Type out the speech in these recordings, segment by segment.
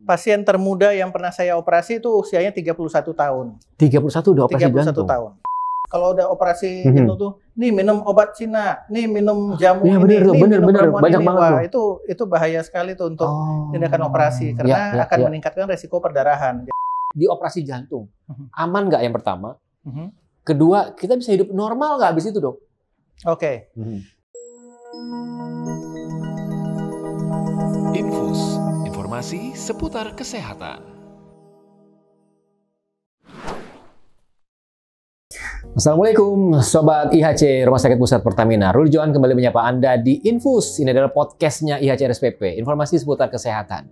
Pasien termuda yang pernah saya operasi itu usianya 31 tahun. 31 udah operasi 31 jantung? tahun. Kalau udah operasi jantung tuh, nih minum obat Cina, nih minum jamu Iya, ini, nih minum bener. ramuan Banyak ini. banget Wah, tuh. itu bahaya sekali tuh untuk tindakan operasi karena akan meningkatkan resiko perdarahan. Di operasi jantung, aman nggak yang pertama? Kedua, kita bisa hidup normal nggak habis itu, Dok? Oke. Infus, informasi seputar kesehatan. Assalamualaikum Sobat IHC Rumah Sakit Pusat Pertamina. Ruli Johan kembali menyapa Anda di Infus. Ini adalah podcastnya IHC RSPP, informasi seputar kesehatan.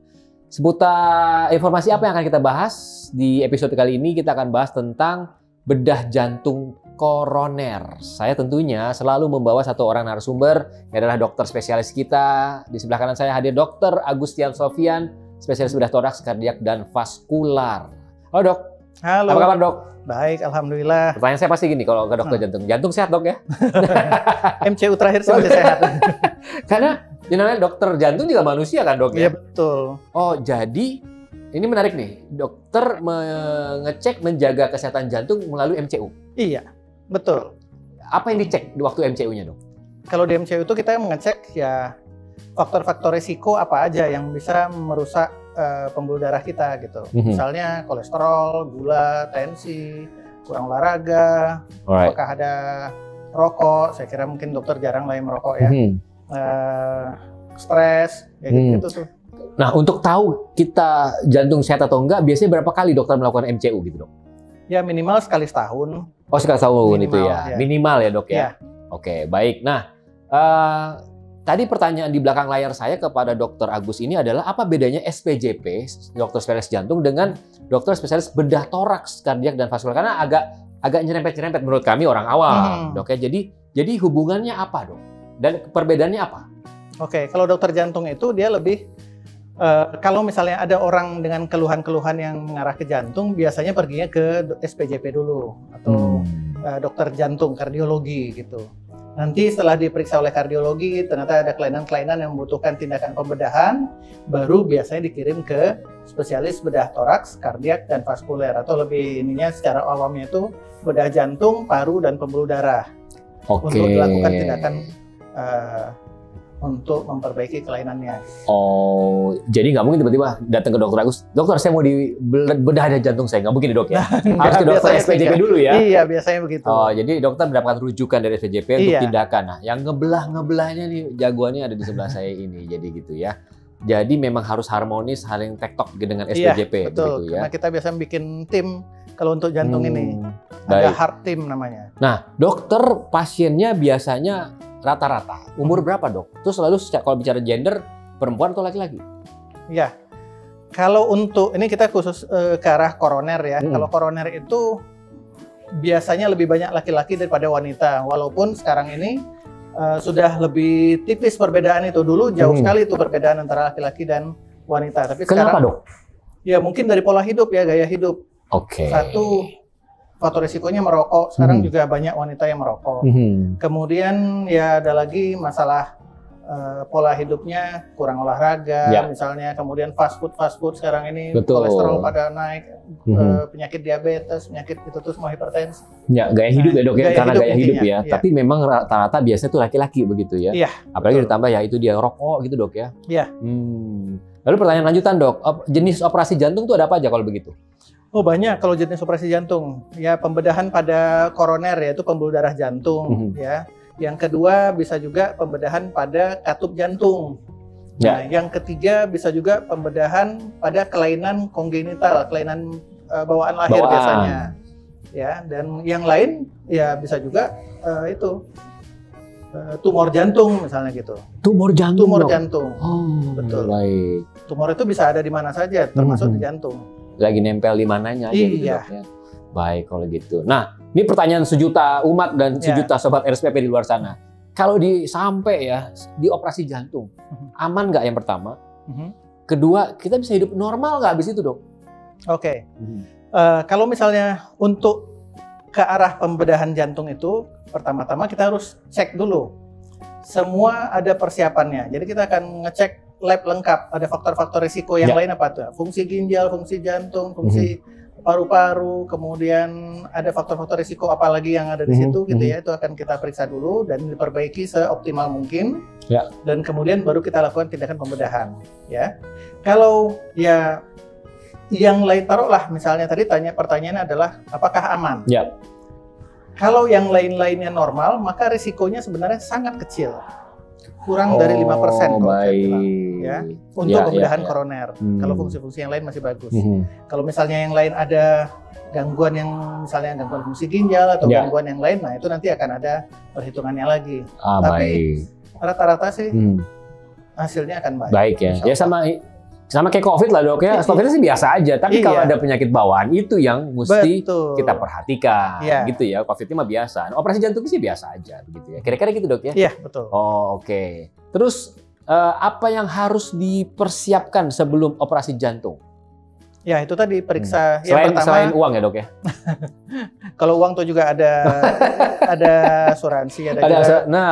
Seputar informasi apa yang akan kita bahas? Di episode kali ini kita akan bahas tentang bedah jantung koroner. Saya tentunya selalu membawa satu orang narasumber, yang adalah dokter spesialis kita. Di sebelah kanan saya hadir Dr. Agustian Sofian, spesialis bedah toraks, kardiak, dan vaskular. Halo Dok. Halo. Apa kabar Dok? Baik, alhamdulillah. Pertanyaan saya pasti gini kalau ke dokter jantung. Jantung sehat Dok ya? MCU terakhir sih masih sehat. Karena namanya dokter jantung juga manusia kan Dok ya? Iya betul. Oh jadi ini menarik nih. Dokter mengecek menjaga kesehatan jantung melalui MCU. Iya, betul. Apa yang dicek di waktu MCU-nya Dok? Kalau di MCU itu kita mengecek ya faktor-faktor risiko apa aja yang bisa merusak pembuluh darah kita gitu. Misalnya kolesterol, gula, tensi, kurang olahraga, apakah ada rokok. Saya kira mungkin dokter jarang lah yang merokok ya. Stres, kayak gitu tuh. Nah, untuk tahu kita jantung sehat atau enggak, biasanya berapa kali dokter melakukan MCU gitu Dok? Ya minimal sekali setahun. Oh sekali setahun itu ya? Ya. Minimal ya Dok ya? Ya. Oke, baik. Nah, tadi pertanyaan di belakang layar saya kepada Dr. Agus ini adalah apa bedanya SPJP, dokter spesialis jantung, dengan dokter spesialis bedah toraks, kardiak, dan vaskular? Karena agak nyerempet-nyerempet menurut kami orang awam, Dok ya. Jadi hubungannya apa Dok? Dan perbedaannya apa? Oke, kalau dokter jantung itu dia lebih kalau misalnya ada orang dengan keluhan-keluhan yang mengarah ke jantung, biasanya perginya ke SPJP dulu atau dokter jantung, kardiologi gitu. Nanti setelah diperiksa oleh kardiologi, ternyata ada kelainan-kelainan yang membutuhkan tindakan pembedahan, baru biasanya dikirim ke spesialis bedah toraks, kardiak, dan vaskuler. Atau lebih ininya secara awamnya itu bedah jantung, paru, dan pembuluh darah. Untuk dilakukan tindakan untuk memperbaiki kelainannya. Oh, jadi nggak mungkin tiba-tiba datang ke dokter Agus, dokter saya mau bedah ada jantung saya, nggak mungkin Dok ya? Harus ke dokter SPJP dulu ya? Iya, biasanya begitu. Oh, jadi dokter mendapatkan rujukan dari SPJP untuk tindakan. Nah, yang ngebelah-ngebelahnya nih, jagoannya ada di sebelah saya ini, jadi gitu ya. Jadi memang harus harmonis, saling tektok dengan SPJP. Iya, betul. Begitu ya? Karena kita biasa bikin tim kalau untuk jantung ini. Baik. Ada heart team namanya. Nah, dokter pasiennya biasanya rata-rata umur berapa Dok? Terus selalu kalau bicara gender, perempuan atau laki-laki? Ya, kalau untuk ini kita khusus ke arah koroner ya. Kalau koroner itu biasanya lebih banyak laki-laki daripada wanita. Walaupun sekarang ini sudah lebih tipis perbedaan itu. Dulu jauh sekali itu perbedaan antara laki-laki dan wanita. Tapi kenapa sekarang, Dok? Ya mungkin dari pola hidup ya, gaya hidup. Oke. Satu, faktor risikonya merokok. Sekarang juga banyak wanita yang merokok. Kemudian ya ada lagi masalah pola hidupnya, kurang olahraga misalnya. Kemudian fast food sekarang ini, kolesterol pada naik, penyakit diabetes, penyakit itu tuh semua hipertensi. Ya, gaya hidup ya Dok ya, karena gaya hidup ya. Iya. Tapi memang rata-rata biasanya tuh laki-laki begitu ya. Iya. Apalagi ditambah ya itu dia rokok gitu Dok ya. Iya. Lalu pertanyaan lanjutan Dok, jenis operasi jantung tuh ada apa aja kalau begitu? Oh banyak kalau jenis operasi jantung. Ya pembedahan pada koroner yaitu pembuluh darah jantung ya. Yang kedua bisa juga pembedahan pada katup jantung. Nah, yang ketiga bisa juga pembedahan pada kelainan kongenital, kelainan bawaan lahir biasanya. Ya, dan yang lain ya bisa juga itu tumor jantung misalnya gitu. Tumor jantung. Tumor jantung. Oh, betul. Baik. Tumor itu bisa ada di mana saja, termasuk di jantung. Lagi nempel di mananya aja gitu Dok ya. Baik kalau gitu. Nah, ini pertanyaan sejuta umat dan sejuta sobat RSPP di luar sana. Kalau sampai ya di operasi jantung, aman nggak yang pertama? Kedua, kita bisa hidup normal nggak habis itu Dok? Oke. Kalau misalnya untuk ke arah pembedahan jantung itu, pertama-tama kita harus cek dulu. Semua ada persiapannya. Jadi kita akan ngecek lab lengkap, ada faktor-faktor risiko yang lain apa tuh? Fungsi ginjal, fungsi jantung, fungsi paru-paru, kemudian ada faktor-faktor risiko apalagi yang ada di situ gitu ya, itu akan kita periksa dulu dan diperbaiki seoptimal mungkin. Dan kemudian baru kita lakukan tindakan pembedahan ya. Kalau ya yang lain, taruhlah misalnya tadi pertanyaannya adalah apakah aman? Kalau yang lain-lainnya normal, maka risikonya sebenarnya sangat kecil. Kurang dari 5% kalau saya bilang, ya, untuk pembedahan koroner. Kalau fungsi-fungsi yang lain masih bagus. Kalau misalnya yang lain ada gangguan yang misalnya gangguan fungsi ginjal atau gangguan yang lain, nah itu nanti akan ada perhitungannya lagi. Tapi rata-rata sih hasilnya akan baik. Baik ya. Ya sama kayak COVID lah dok ya. COVID sih biasa aja. Tapi kalau ada penyakit bawaan itu yang mesti kita perhatikan, gitu ya. COVID-nya mah biasa. Nah, operasi jantung sih biasa aja, begitu ya. Kira-kira gitu dok ya? Iya betul. Oh oke. Terus apa yang harus dipersiapkan sebelum operasi jantung? Ya itu tadi periksa yang pertama. Selain uang ya dok ya? Kalau uang tuh juga ada asuransi, ada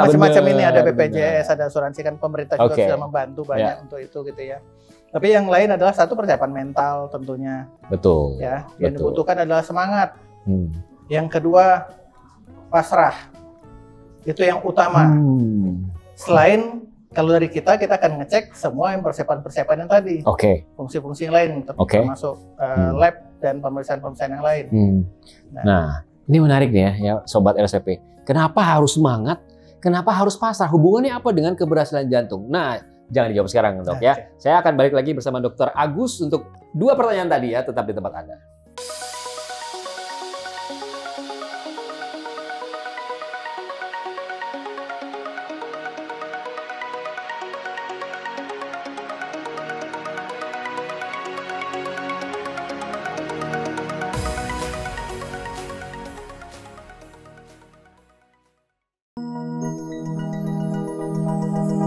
macam-macam ini, ada BPJS, ada asuransi, kan pemerintah juga sudah membantu banyak untuk itu gitu ya. Tapi yang lain adalah satu, persiapan mental tentunya. Betul. Ya, yang dibutuhkan adalah semangat. Yang kedua, pasrah. Itu yang utama. Selain kalau dari kita akan ngecek semua yang persiapan yang tadi. Fungsi-fungsi yang lain, termasuk lab dan pemeriksaan yang lain. Nah, ini menarik nih ya Sobat RSPP. Kenapa harus semangat? Kenapa harus pasrah? Hubungannya apa dengan keberhasilan jantung? Nah, jangan dijawab sekarang dok ya. Saya akan balik lagi bersama Dr. Agus untuk 2 pertanyaan tadi ya, tetap di tempat Anda.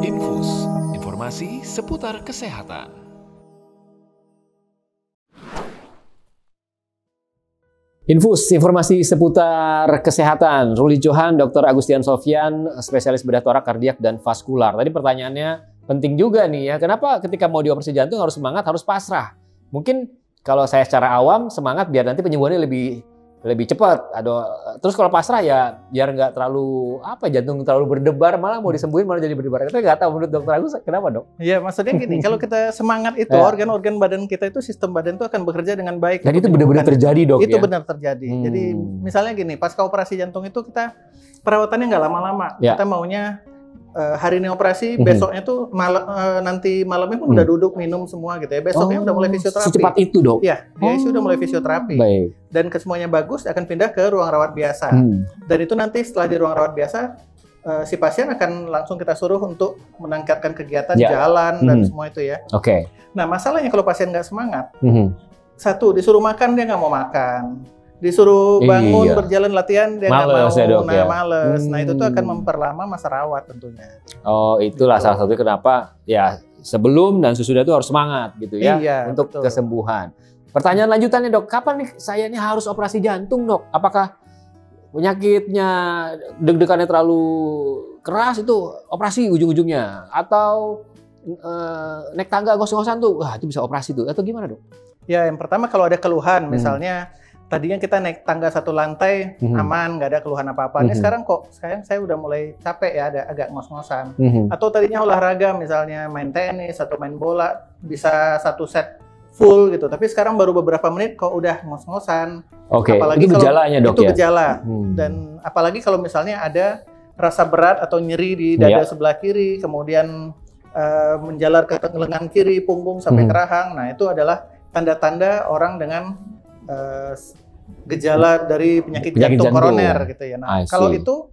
Infus, informasi seputar kesehatan. Infus, informasi seputar kesehatan. Ruli Johan, Dr. Agustian Sofyan, spesialis bedah torak, kardiak, dan vaskular. Tadi pertanyaannya penting juga nih ya. Kenapa ketika mau dioperasi jantung harus semangat, harus pasrah? Mungkin kalau saya secara awam semangat biar nanti penyembuhannya lebih cepat. Terus kalau pasrah ya biar nggak terlalu jantung terlalu berdebar, malah mau disembuhin malah jadi berdebar. Kita nggak tahu menurut Dokter Agus kenapa dok? Iya maksudnya gini, kalau kita semangat itu organ-organ badan kita itu, sistem badan itu akan bekerja dengan baik. Dan itu benar-benar terjadi dok. Itu benar terjadi. Jadi misalnya gini, pasca operasi jantung itu kita perawatannya nggak lama-lama. Kita maunya hari ini operasi, besoknya tuh nanti malamnya pun udah duduk minum semua gitu ya. Besoknya udah mulai fisioterapi. Secepat itu dok? Iya, dia sudah mulai fisioterapi. Baik. Dan kesemuanya bagus, akan pindah ke ruang rawat biasa. Dan itu nanti setelah di ruang rawat biasa, si pasien akan langsung kita suruh untuk meningkatkan kegiatan jalan dan semua itu ya. Nah masalahnya kalau pasien nggak semangat, satu disuruh makan dia nggak mau makan. Disuruh bangun berjalan latihan dia nggak mau, males. Nah itu tuh akan memperlama masa rawat tentunya. Oh itulah salah satu kenapa ya sebelum dan sesudah itu harus semangat gitu ya untuk kesembuhan. Pertanyaan lanjutannya dok, kapan nih saya ini harus operasi jantung dok? Apakah penyakitnya deg-degannya terlalu keras itu operasi ujung-ujungnya? Atau naik tangga ngos-ngosan tuh, wah itu bisa operasi tuh atau gimana dok? Ya yang pertama kalau ada keluhan misalnya tadinya kita naik tangga 1 lantai aman, nggak ada keluhan apa-apa. Ini sekarang saya udah mulai capek ya, ada agak ngos-ngosan. Atau tadinya olahraga misalnya main tenis atau main bola bisa 1 set full gitu. Tapi sekarang baru beberapa menit kok udah ngos-ngosan. Apalagi itu gejalanya dok itu gejala. Dan apalagi kalau misalnya ada rasa berat atau nyeri di dada sebelah kiri, kemudian menjalar ke lengan kiri, punggung sampai ke rahang. Nah itu adalah tanda-tanda orang dengan gejala dari penyakit jantung koroner gitu ya. Nah, kalau itu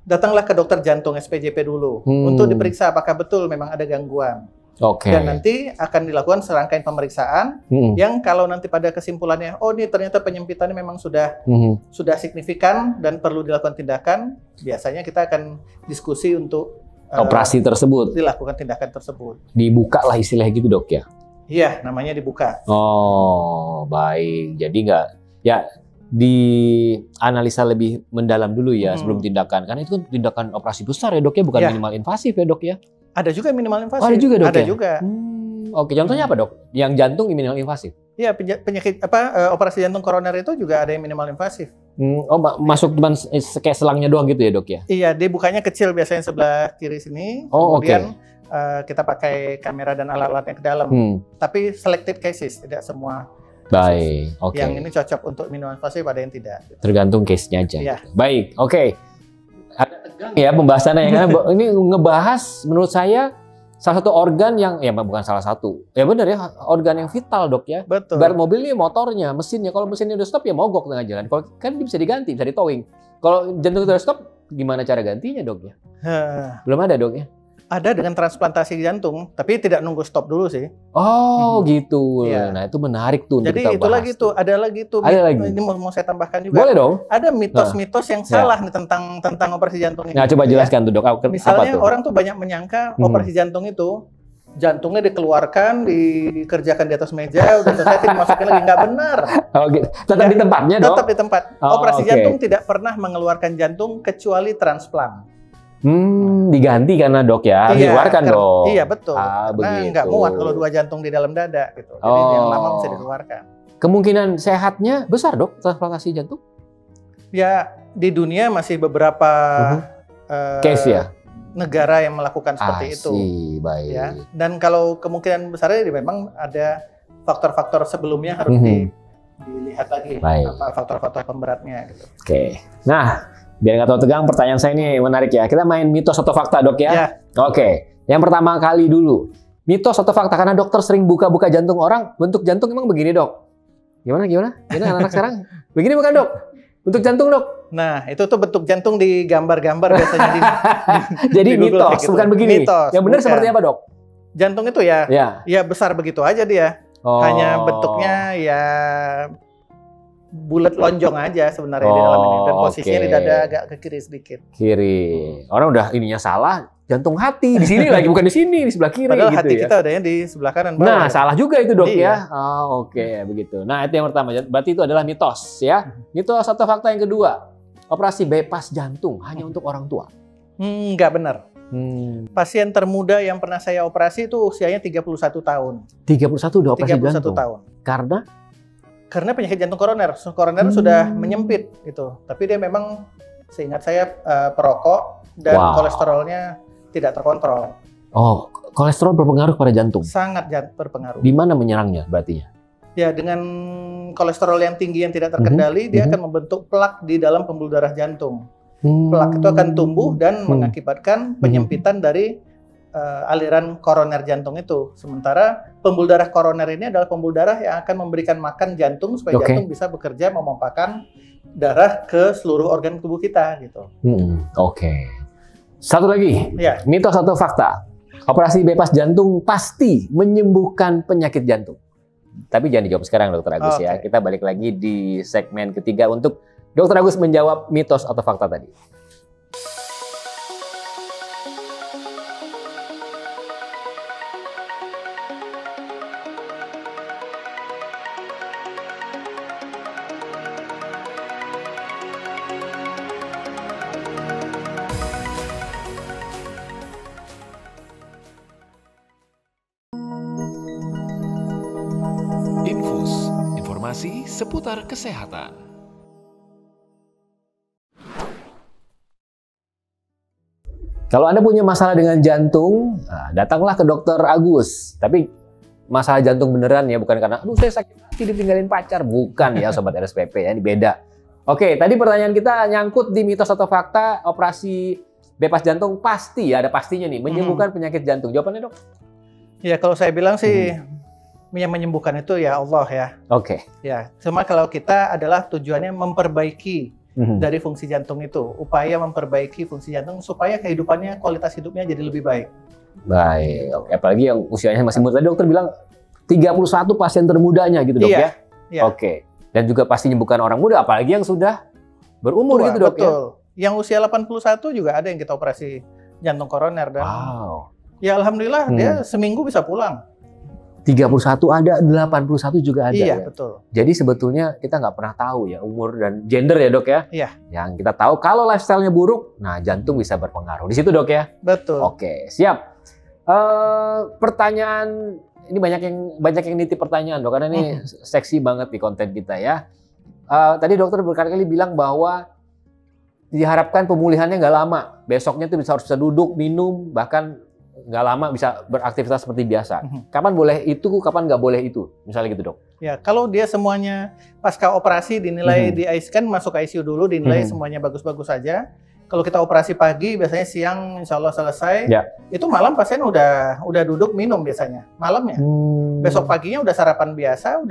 datanglah ke dokter jantung SPJP dulu untuk diperiksa apakah betul memang ada gangguan. Dan nanti akan dilakukan serangkaian pemeriksaan yang kalau nanti pada kesimpulannya ini ternyata penyempitannya memang sudah signifikan dan perlu dilakukan tindakan, biasanya kita akan diskusi untuk operasi tersebut. Dilakukan tindakan tersebut. Dibuka lah istilahnya gitu dok ya. Iya, namanya dibuka. Oh, baik. Jadi nggak, ya dianalisa lebih mendalam dulu ya sebelum tindakan. Karena itu kan tindakan operasi besar ya dok ya, bukan minimal invasif ya dok ya. Ada juga minimal invasif. Oh, ada juga, Dok, Ada ya? juga. Oke, contohnya apa, Dok? Yang jantung minimal invasif? Iya, penyakit operasi jantung koroner itu juga ada yang minimal invasif. Masuk cuma kayak selangnya doang gitu ya, Dok ya? Iya, dia bukanya kecil biasanya sebelah kiri sini. Oh, Kemudian kita pakai kamera dan alat-alatnya ke dalam. Tapi selected cases, tidak semua. Baik, oke. Yang ini cocok untuk minimal invasif, ada yang tidak. Tergantung case-nya aja. Iya. Baik, oke. Ada tegang ya pembahasannya ya, karena ini ngebahas menurut saya salah satu organ yang, ya bukan salah satu, ya benar ya, organ yang vital, Dok ya. Betul. Barat mobil ini motornya, mesinnya. Kalau mesinnya udah stop ya mogok tengah jalan. Kalau kan bisa diganti, bisa ditowing. Kalau jantung udah stop, gimana cara gantinya, Dok ya? Belum ada, Dok ya? Ada dengan transplantasi jantung, tapi tidak nunggu stop dulu sih. Oh, gitu. Iya. Nah, itu menarik tuh untuk Jadi kita itu bahas lagi tuh, ada lagi tuh. Ada lagi. Ini mau saya tambahkan juga. Boleh dong. Ada mitos-mitos yang salah nih tentang operasi jantung ini. Nah, coba jelaskan tuh, Dok. Apa Misalnya tuh? orang tuh banyak menyangka operasi jantung itu jantungnya dikeluarkan, dikerjakan di atas meja, udah selesai dimasukin lagi. Nggak benar. Oh, gitu. Tetap di tempatnya, Dok? Tetap di tempat. Operasi jantung tidak pernah mengeluarkan jantung kecuali transplant. Diganti karena, Dok ya, dikeluarkan dong. Iya, betul. Karena nggak muat kalau 2 jantung di dalam dada gitu. Jadi yang lama bisa dikeluarkan. Kemungkinan sehatnya besar, Dok, transplantasi jantung? Ya, di dunia masih beberapa case ya, negara yang melakukan seperti itu. Baik. Ya. Dan kalau kemungkinan besarnya memang ada faktor-faktor sebelumnya harus dilihat lagi. Baik. Apa faktor-faktor pemberatnya gitu. Oke. Nah, biar nggak terlalu tegang, pertanyaan saya ini menarik ya. Kita main mitos atau fakta, Dok ya? Ya. Oke. Yang pertama kali dulu. Mitos atau fakta, karena dokter sering buka-buka jantung orang, bentuk jantung emang begini, Dok? Gimana? Ini anak-anak sekarang? Begini bukan, Dok? Bentuk jantung, Dok? Nah, itu tuh bentuk jantung di gambar-gambar biasanya di Jadi di Google mitos, gitu. bukan begini. Mitos, yang benar bukan. seperti apa, Dok? Jantung itu ya besar begitu aja dia. Hanya bentuknya ya bulat lonjong aja sebenarnya di dalam ini, dan posisinya di dada agak ke kiri sedikit. Kiri. Orang udah ininya salah, jantung hati di sini lagi, bukan di sini, di sebelah kiri. Padahal gitu hati ya. kita adanya di sebelah kanan. Nah, salah juga itu, Dok Iya. ya. Oke, begitu. Nah, itu yang pertama. Berarti itu adalah mitos ya. Mitos atau fakta yang kedua. Operasi bypass jantung hanya untuk orang tua. Nggak benar. Pasien termuda yang pernah saya operasi itu usianya 31 tahun. 31 udah operasi 31 jantung. tahun. Karena penyakit jantung koroner. Koroner sudah menyempit gitu. Tapi dia memang seingat saya perokok dan kolesterolnya tidak terkontrol. Oh, kolesterol berpengaruh pada jantung. Sangat berpengaruh. Di mana menyerangnya berarti ya? Ya, dengan kolesterol yang tinggi yang tidak terkendali, dia akan membentuk plak di dalam pembuluh darah jantung. Plak itu akan tumbuh dan mengakibatkan penyempitan dari aliran koroner jantung itu. Sementara pembuluh darah koroner ini adalah pembuluh darah yang akan memberikan makan jantung supaya jantung bisa bekerja memompahkan darah ke seluruh organ tubuh kita gitu. Oke. Satu lagi, Ya. mitos atau fakta. Operasi bypass jantung pasti menyembuhkan penyakit jantung. Tapi jangan dijawab sekarang, Dokter Agus ya. Kita balik lagi di segmen ketiga untuk Dokter Agus menjawab mitos atau fakta tadi. Infus, informasi seputar kesehatan. Kalau Anda punya masalah dengan jantung, datanglah ke Dokter Agus. Tapi masalah jantung beneran ya, bukan karena aduh saya sakit hati ditinggalin pacar. Bukan ya Sobat RSPP ya, ini beda. Oke, tadi pertanyaan kita nyangkut di mitos atau fakta operasi bypass jantung pasti ya, ada pastinya nih, menyembuhkan penyakit jantung. Jawabannya, Dok? Ya, kalau saya bilang sih yang menyembuhkan itu ya Allah ya. Oke. Ya, cuma kalau kita adalah tujuannya memperbaiki dari fungsi jantung itu, upaya memperbaiki fungsi jantung supaya kehidupannya, kualitas hidupnya jadi lebih baik. Baik, oke. Apalagi yang usianya masih muda. Tadi dokter bilang 31 pasien termudanya gitu, Dok ya? Iya. Oke. Dan juga pasti menyembuhkan orang muda, apalagi yang sudah berumur gitu, Dok. Betul. Yang usia 81 juga ada yang kita operasi jantung koroner dan ya alhamdulillah dia seminggu bisa pulang. 31 ada, 81 juga ada. Iya, ya? betul. Jadi sebetulnya kita nggak pernah tahu ya umur dan gender ya, Dok ya? Iya. Yang kita tahu kalau lifestyle-nya buruk, nah jantung bisa berpengaruh. Di situ, Dok ya? Betul. Oke, siap. Pertanyaan ini banyak yang nitip pertanyaan dok, karena ini seksi banget di konten kita ya. Tadi dokter berkali-kali bilang bahwa diharapkan pemulihannya nggak lama. Besoknya tuh harus bisa duduk, minum, bahkan nggak lama bisa beraktivitas seperti biasa. Kapan boleh itu, kapan nggak boleh itu? Misalnya gitu dok. Ya, kalau dia semuanya pasca operasi dinilai di ICU, kan masuk ICU dulu, dinilai semuanya bagus-bagus saja. Kalau kita operasi pagi, biasanya siang insya Allah selesai. Itu malam pasien udah duduk minum biasanya, malamnya. Besok paginya udah sarapan biasa,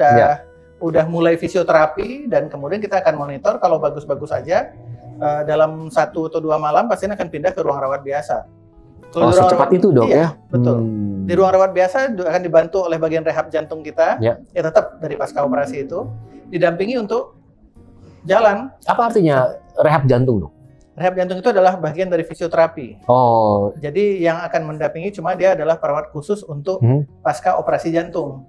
udah mulai fisioterapi, dan kemudian kita akan monitor kalau bagus-bagus aja. Dalam 1 atau 2 malam pasien akan pindah ke ruang rawat biasa. Kalau secepat itu dok ya? Betul. Di ruang rawat biasa akan dibantu oleh bagian rehab jantung kita. Ya tetap dari pasca operasi itu didampingi untuk jalan. Apa artinya rehab jantung dok? Rehab jantung itu adalah bagian dari fisioterapi. Jadi yang akan mendampingi cuma dia adalah perawat khusus untuk pasca operasi jantung.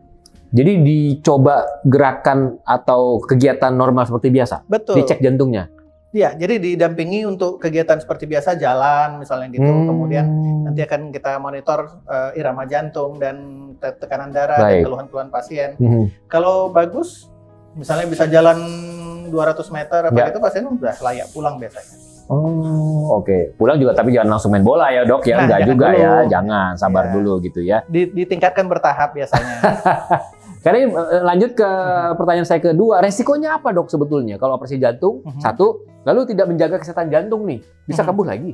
Jadi dicoba gerakan atau kegiatan normal seperti biasa? Betul. Dicek jantungnya? Iya, jadi didampingi untuk kegiatan seperti biasa, jalan misalnya gitu. Kemudian nanti akan kita monitor irama jantung dan tekanan darah dan keluhan-keluhan pasien. Kalau bagus, misalnya bisa jalan 200 meter, itu pasien udah layak pulang biasanya. Oke. Pulang juga, tapi jangan langsung main bola ya dok ya. Nah, enggak juga dulu. Ya, jangan, sabar dulu gitu ya. Ditingkatkan bertahap biasanya. Karena ini lanjut ke pertanyaan saya kedua, resikonya apa dok sebetulnya kalau operasi jantung? Satu, lalu tidak menjaga kesehatan jantung nih, bisa kambuh lagi?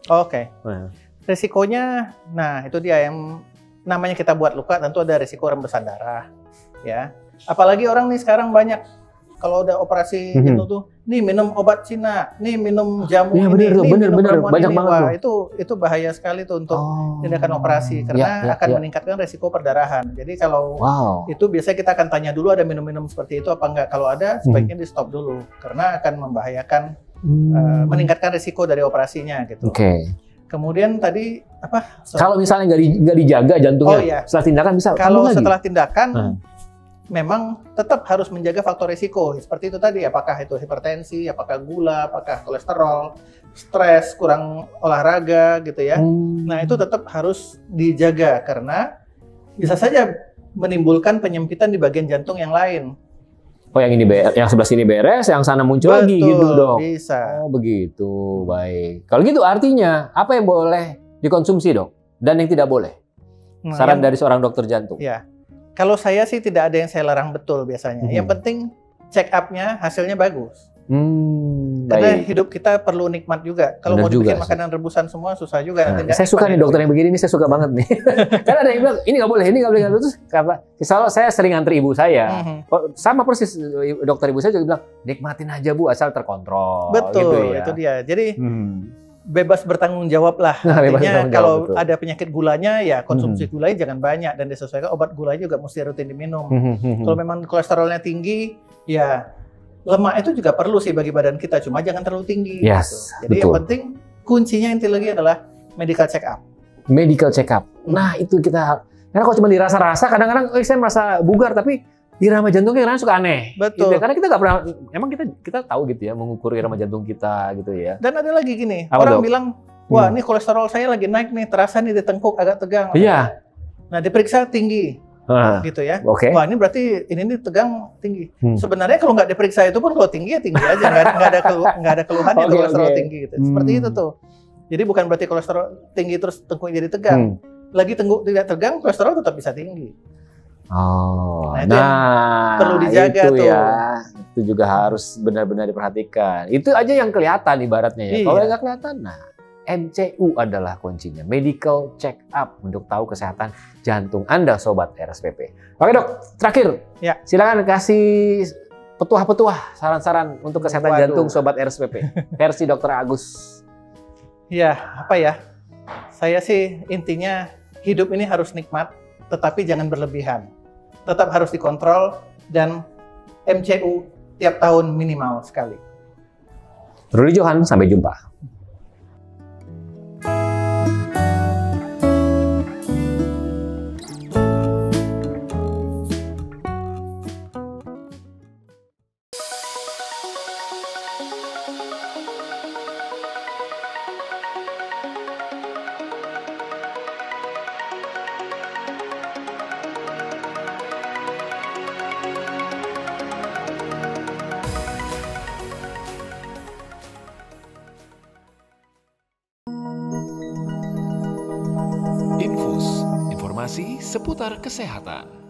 Oke. Resikonya, nah itu dia yang namanya kita buat luka, tentu ada resiko rembesan darah, ya. Apalagi orang nih sekarang banyak kalau udah operasi gitu tuh, nih minum obat Cina, nih minum jamu ini, bener, banyak ini. banget. Wah, itu bahaya sekali tuh untuk tindakan operasi karena akan meningkatkan resiko perdarahan. Jadi kalau itu biasanya kita akan tanya dulu ada minum-minum seperti itu apa enggak. Kalau ada sebaiknya di stop dulu karena akan membahayakan, meningkatkan resiko dari operasinya gitu. Kemudian tadi apa? Kalau misalnya nggak dijaga jantungnya, setelah tindakan bisa kalau lagi? Setelah tindakan memang tetap harus menjaga faktor risiko seperti itu tadi, apakah itu hipertensi, apakah gula, apakah kolesterol, stres, kurang olahraga gitu ya. Nah itu tetap harus dijaga karena bisa saja menimbulkan penyempitan di bagian jantung yang lain. Yang ini yang sebelah sini beres, yang sana muncul lagi gitu dok. Bisa. Begitu, baik. Kalau gitu artinya apa yang boleh dikonsumsi dok dan yang tidak boleh? Saran dari seorang dokter jantung. Ya. Kalau saya sih tidak ada yang saya larang betul biasanya. Yang penting check up-nya hasilnya bagus. Karena hidup kita perlu nikmat juga. Kalau mau dibikin makanan rebusan semua susah juga. Saya suka nih dokter yang begini, saya suka banget nih. Karena ada yang bilang ini nggak boleh, ini nggak boleh. Terus karena saya sering antri ibu saya, sama persis dokter ibu saya juga bilang nikmatin aja bu asal terkontrol. Betul, gitu ya. Itu dia. Jadi bebas bertanggung jawab lah. Artinya kalau ada penyakit gulanya ya konsumsi gulanya jangan banyak dan disesuaikan, obat gulanya juga mesti rutin diminum. Kalau memang kolesterolnya tinggi ya lemak itu juga perlu sih bagi badan kita, cuma jangan terlalu tinggi. Gitu. Jadi yang penting kuncinya inti lagi adalah medical check up. Medical check up. Nah itu kita, karena kalau cuma dirasa-rasa kadang-kadang saya merasa bugar tapi irama jantungnya kadang suka aneh. Betul. Gitu. Karena kita nggak pernah, emang kita tahu gitu ya mengukur irama jantung kita gitu ya. Dan ada lagi gini, orang bilang, wah ini kolesterol saya lagi naik nih, terasa nih di tengkuk agak tegang. Iya. Nah diperiksa tinggi, gitu ya. Wah ini berarti ini nih tegang tinggi. Sebenarnya kalau nggak diperiksa itu pun kalau tinggi ya tinggi aja, nggak ada keluhannya kolesterol tinggi gitu. Seperti itu tuh. Jadi bukan berarti kolesterol tinggi terus tengkuk jadi tegang. Lagi tengkuk tidak tegang, kolesterol tetap bisa tinggi. Nah, perlu dijaga itu tuh. Ya, itu juga harus benar-benar diperhatikan. Itu aja yang kelihatan ibaratnya ya. Kalau nggak kelihatan, nah MCU adalah kuncinya. Medical check up untuk tahu kesehatan jantung Anda, sobat RSPP. Oke dok, terakhir, silakan kasih petuah-petuah, saran-saran untuk kesehatan jantung sobat RSPP. Versi Dokter Agus. Ya, apa ya? Saya sih intinya hidup ini harus nikmat, tetapi jangan berlebihan. Tetap harus dikontrol dan MCU tiap tahun minimal sekali. Ruli Johan, sampai jumpa. Infus, informasi seputar kesehatan.